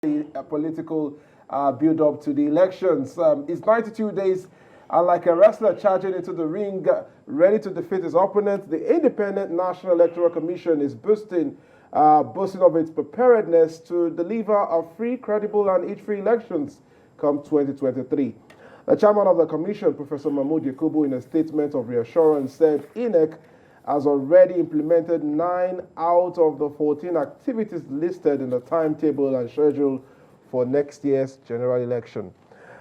the political build-up to the elections. It's 92 days, and like a wrestler charging into the ring, ready to defeat his opponent, the Independent National Electoral Commission is boasting of its preparedness to deliver a free, credible, and each-free elections come 2023. The chairman of the commission, Professor Mahmood Yakubu, in a statement of reassurance, said INEC has already implemented 9 out of the 14 activities listed in the timetable and schedule for next year's general election.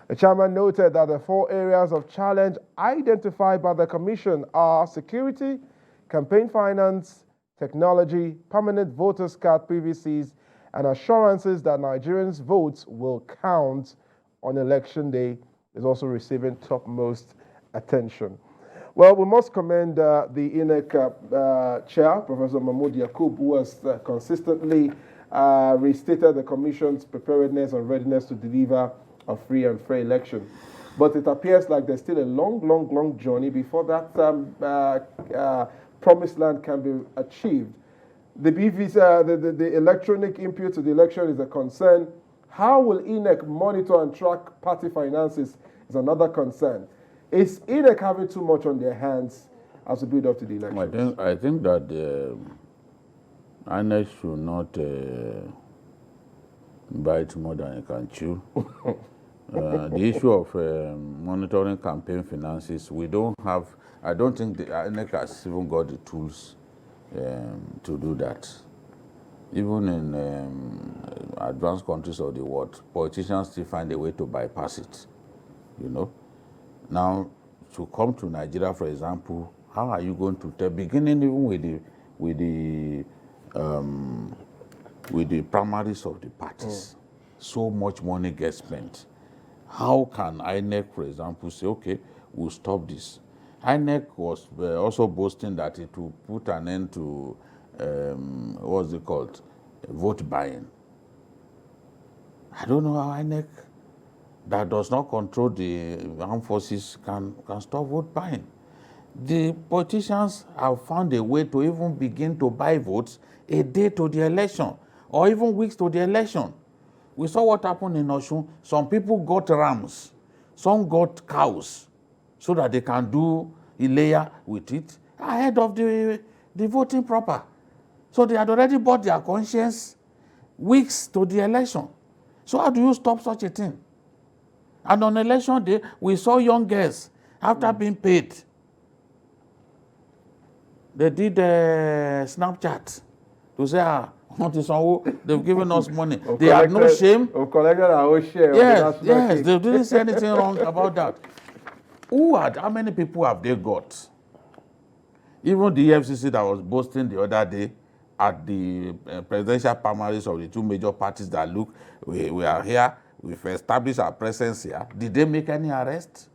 The chairman noted that the 4 areas of challenge identified by the commission are security, campaign finance, technology, permanent voters card PVCs, and assurances that Nigerians' votes will count on election day is also receiving topmost attention. Well, we must commend the INEC chair, Professor Mahmood Yakubu, who has consistently restated the Commission's preparedness and readiness to deliver a free and fair election. But it appears like there's still a long journey before that promised land can be achieved. The the electronic input to the election is a concern. How will INEC monitor and track party finances is another concern. Is INEC having too much on their hands as we build up to the election? I think that INEC should not bite more than it can chew. The issue of monitoring campaign finances, I don't think the INEC has even got the tools to do that. Even in advanced countries of the world, politicians still find a way to bypass it, you know. Now, to come to Nigeria, for example, how are you going to tell, beginning even with the primaries of the parties, so much money gets spent. How can INEC, for example, say, okay, we'll stop this? INEC was also boasting that it will put an end to, what's it called, vote buying. I don't know how INEC, that does not control the armed forces, can stop vote buying. The politicians have found a way to even begin to buy votes a day to the election, or even weeks to the election. We saw what happened in Osun. Some people got rams, some got cows, so that they can do Ileya with it ahead of the voting proper. So they had already bought their conscience weeks to the election. So how do you stop such a thing? And on election day, we saw young girls, after being paid, they did Snapchat to say, they've given us money. They had no shame. Yes, they didn't say anything wrong about that. How many people have they got? Even the EFCC that was boasting the other day at the presidential primaries of the 2 major parties that look, we are here, we've established our presence here. Did they make any arrest?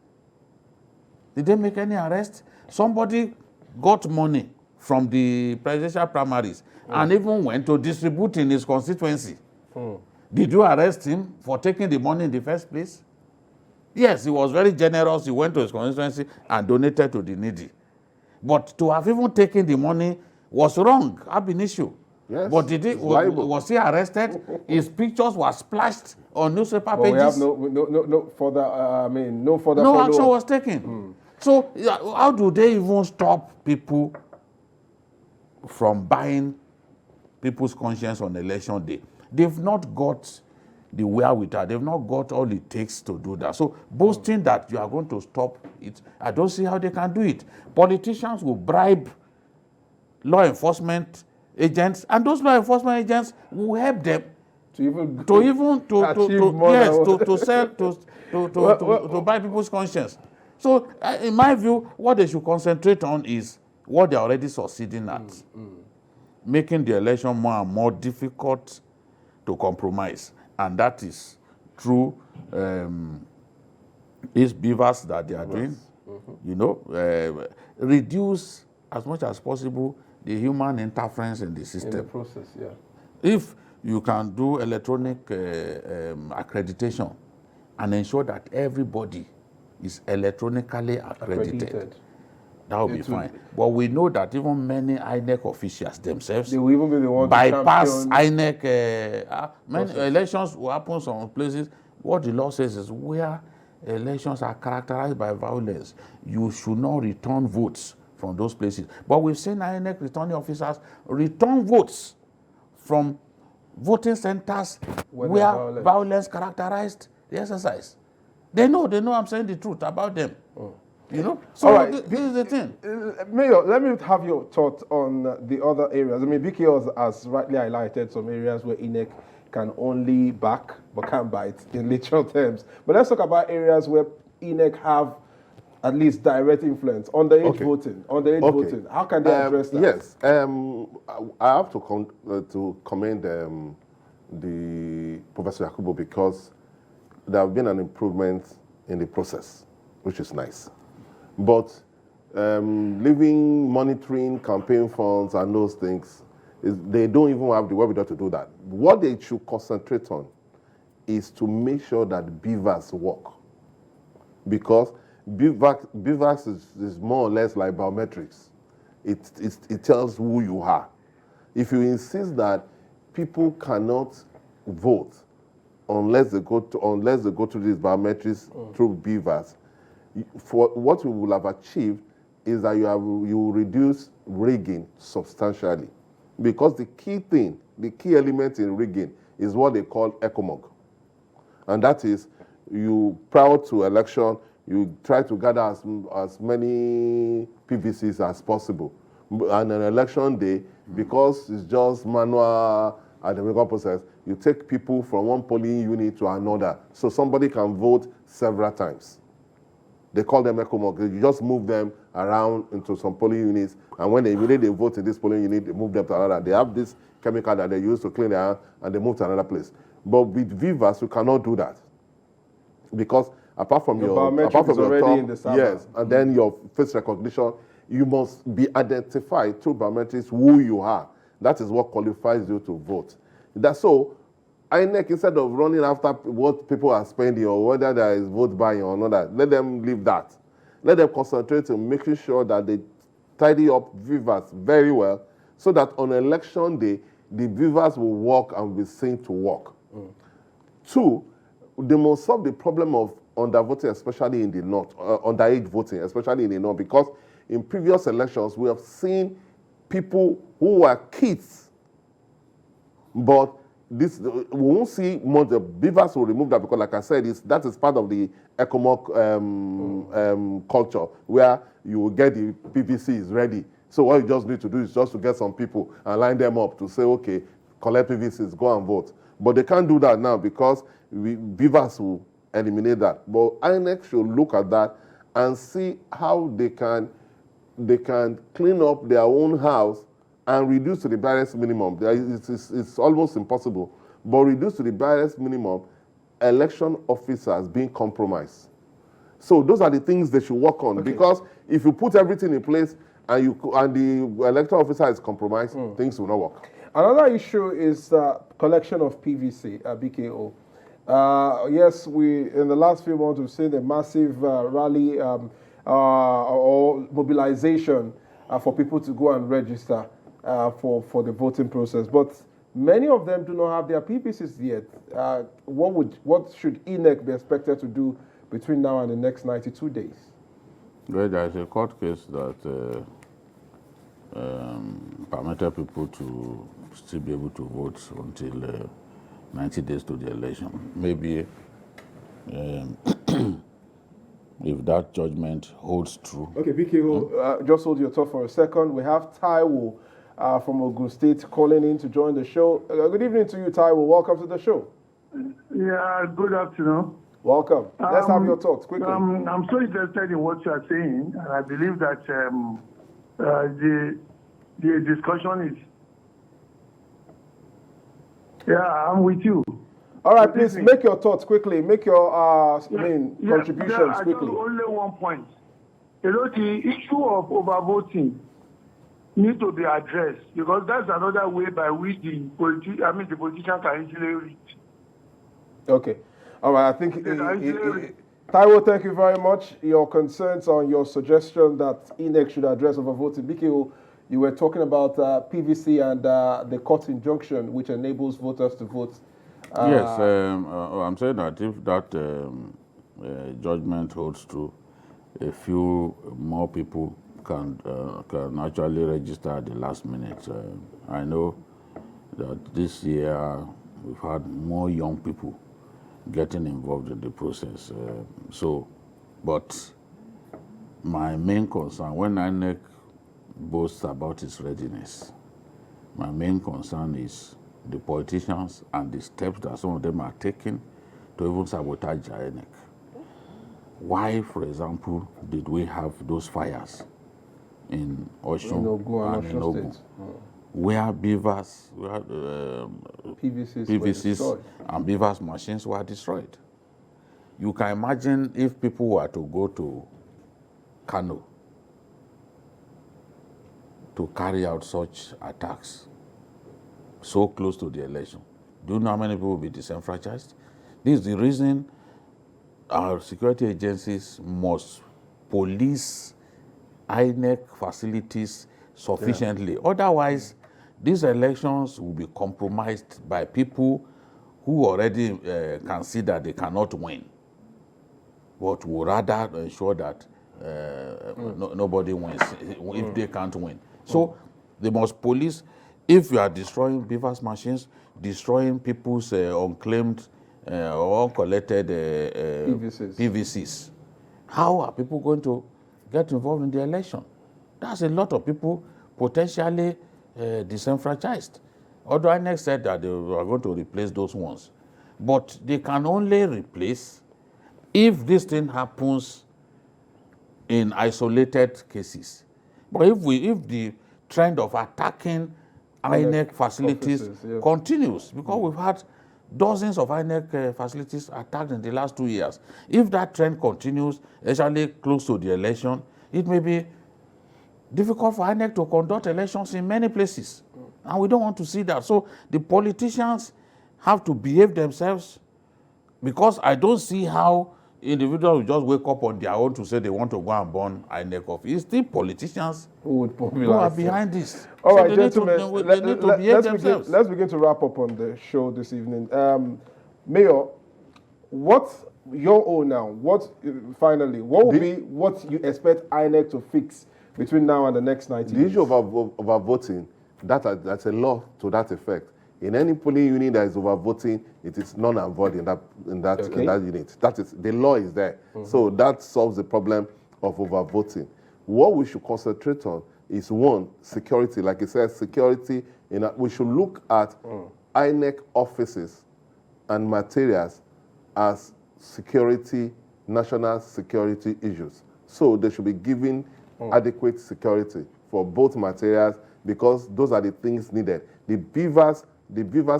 Did they make any arrest? Somebody got money from the presidential primaries and even went to distribute in his constituency. Did you arrest him for taking the money in the first place? Yes, he was very generous. He went to his constituency and donated to the needy. But to have even taken the money was wrong, ab initio. Yes, but was he arrested? His pictures were splashed on newspaper pages. We have no further no action was taken. So how do they even stop people from buying people's conscience on election day? They've not got the wherewithal. They've not got all it takes to do that. So boasting that you are going to stop it, I don't see how they can do it. Politicians will bribe law enforcement agents, and those law enforcement agents will help them to buy people's conscience. So in my view, what they should concentrate on is what they're already succeeding at, making the election more and more difficult to compromise. And that is through these beavers that they are doing, you know, reduce as much as possible the human interference in the system. In the process, yeah. If you can do electronic accreditation and ensure that everybody is electronically accredited. That will be fine. But we know that even many INEC officials themselves, they will even be the one bypass to INEC. Many elections will happen some places. What the law says is where elections are characterized by violence, you should not return votes from those places. But we've seen INEC returning officers return votes from voting centers where violence characterized the exercise. They know I'm saying the truth about them. You know? So all right. This is the thing. Mayor, let me have your thoughts on the other areas. I mean, BK has rightly highlighted some areas where INEC can only back but can't bite in literal terms. But let's talk about areas where INEC have at least direct influence. Underage voting. Underage voting. How can they address that? Yes. I have to commend the Professor Yakubu because there have been an improvement in the process, which is nice. But leaving monitoring, campaign funds, and those things, they don't even have the wherewithal to do that. What they should concentrate on is to make sure that BVAS work. Because BVAS is more or less like biometrics. It tells who you are. If you insist that people cannot vote unless they go to these biometrics through BVAS, for what we will have achieved is that you will reduce rigging substantially. Because the key element in rigging is what they call ECOMOG. And that is, prior to election, you try to gather as many PVCs as possible. And on election day, because it's just manual identification process, you take people from one polling unit to another. So somebody can vote several times. They call them ECOMOG. You just move them around into some polling units, and when they vote in this polling unit, they move them to another. They have this chemical that they use to clean their hands, and they move to another place. But with VIVAS, you cannot do that. Because apart from your already in the server. Yes, and then your face recognition, you must be identified through biometrics who you are. That is what qualifies you to vote. That's so INEC, instead of running after what people are spending or whether there is vote buying or not, let them leave that. Let them concentrate on making sure that they tidy up VIVAS very well so that on election day, the VIVAS will work and be seen to work. Two, they must solve the problem of undervoting, especially in the north, underage voting, especially in the north, because in previous elections, we have seen people who were kids, but we won't see much. The BVAS will remove that because, like I said, that is part of the ECOMOG culture where you will get the PVCs ready. So what you just need to do is just to get some people and line them up to say, okay, collect PVCs, go and vote. But they can't do that now because BVAS will eliminate that. But INEC should look at that and see how they can clean up their own house and reduce to the barest minimum. It's almost impossible, but reduce to the barest minimum election officers being compromised. So those are the things they should work on, because if you put everything in place and the electoral officer is compromised, things will not work. Another issue is collection of PVC, BKO. Yes, in the last few months, we've seen a massive rally or mobilization for people to go and register for the voting process. But many of them do not have their PVCs yet. What should INEC be expected to do between now and the next 92 days? Well, there is a court case that permitted people to still be able to vote until 90 days to the election. Maybe if that judgment holds true. Okay, BKO, just hold your thought for a second. We have Taiwo from Ogun State calling in to join the show. Good evening to you, Taiwo. Welcome to the show. Yeah, good afternoon. Welcome. Let's have your thoughts quickly. I'm so interested in what you are saying, and I believe that the discussion is. Yeah, I'm with you. All right, please make your thoughts quickly. Make your contributions quickly. Only one point. You know, the issue of overvoting needs to be addressed, because that's another way by which the politician can easily reach. Okay. All right. I think Taiwo, thank you very much. Your concerns on your suggestion that INEC should address overvoting. BKO, you were talking about PVC and the court injunction, which enables voters to vote. Yes, I'm saying that if that judgment holds true, a few more people can actually register at the last minute. I know that this year we've had more young people getting involved in the process. But my main concern, when INEC boasts about its readiness, my main concern is the politicians and the steps that some of them are taking to even sabotage INEC. Why, for example, did we have those fires in Osun and in Ogun, where beavers, PVCs and beavers machines were destroyed? You can imagine if people were to go to Kano to carry out such attacks so close to the election. Do you know how many people will be disenfranchised? This is the reason our security agencies must police INEC facilities sufficiently. Otherwise, these elections will be compromised by people who already can see that they cannot win, but will rather ensure that nobody wins if they can't win. So they must police. If you are destroying beavers machines, destroying people's unclaimed or uncollected PVCs, how are people going to get involved in the election? That's a lot of people potentially disenfranchised. Although INEC said that they are going to replace those ones. But they can only replace if this thing happens in isolated cases. But if the trend of attacking INEC facilities continues, because we've had dozens of INEC facilities attacked in the last 2 years. If that trend continues, especially close to the election, it may be difficult for INEC to conduct elections in many places. And we don't want to see that. So the politicians have to behave themselves, because I don't see how individuals will just wake up on their own to say they want to go and burn INEC office. It's still politicians who are behind this. All right, they gentlemen, they need to behave themselves. Let's begin to wrap up on the show this evening. Mayor, what's your own now? What will be what you expect INEC to fix between now and the next 90 days? The issue of voting, that's a law to that effect. In any polling unit that is overvoting, it is null and void in that unit. That is, the law is there. So that solves the problem of overvoting. What we should concentrate on is, one, security. Like it says, security. We should look at INEC offices and materials as security, national security issues. So they should be given adequate security for both materials, because those are the things needed. The beavers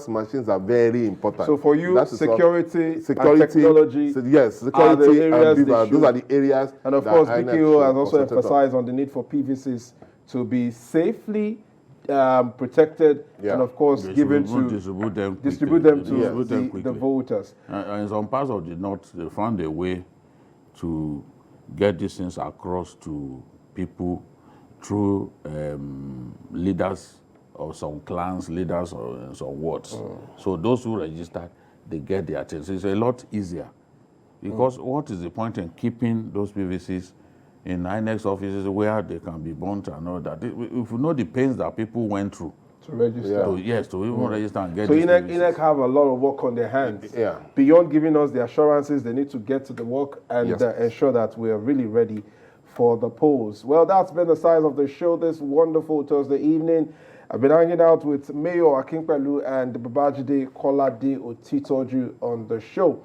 machines are very important. So for you, security and technology, yes, security and beavers, those are the areas. And of course, BKO has also emphasized on the need for PVCs to be safely protected, and of course given to distribute them to the voters. And in some parts of the north, they found a way to get these things across to people through leaders or some clans, leaders or some wards. So those who registered, they get their attention. It's a lot easier, because what is the point in keeping those PVCs in INEC offices where they can be burnt and all that? If you know the pains that people went through to register, to even register and get. So INEC have a lot of work on their hands. Beyond giving us the assurances, they need to get to the work and ensure that we are really ready for the polls. Well, that's been the size of the show this wonderful Thursday evening. I've been hanging out with Mayor Akinpelu and Babajide Kolade Otitoju on the show.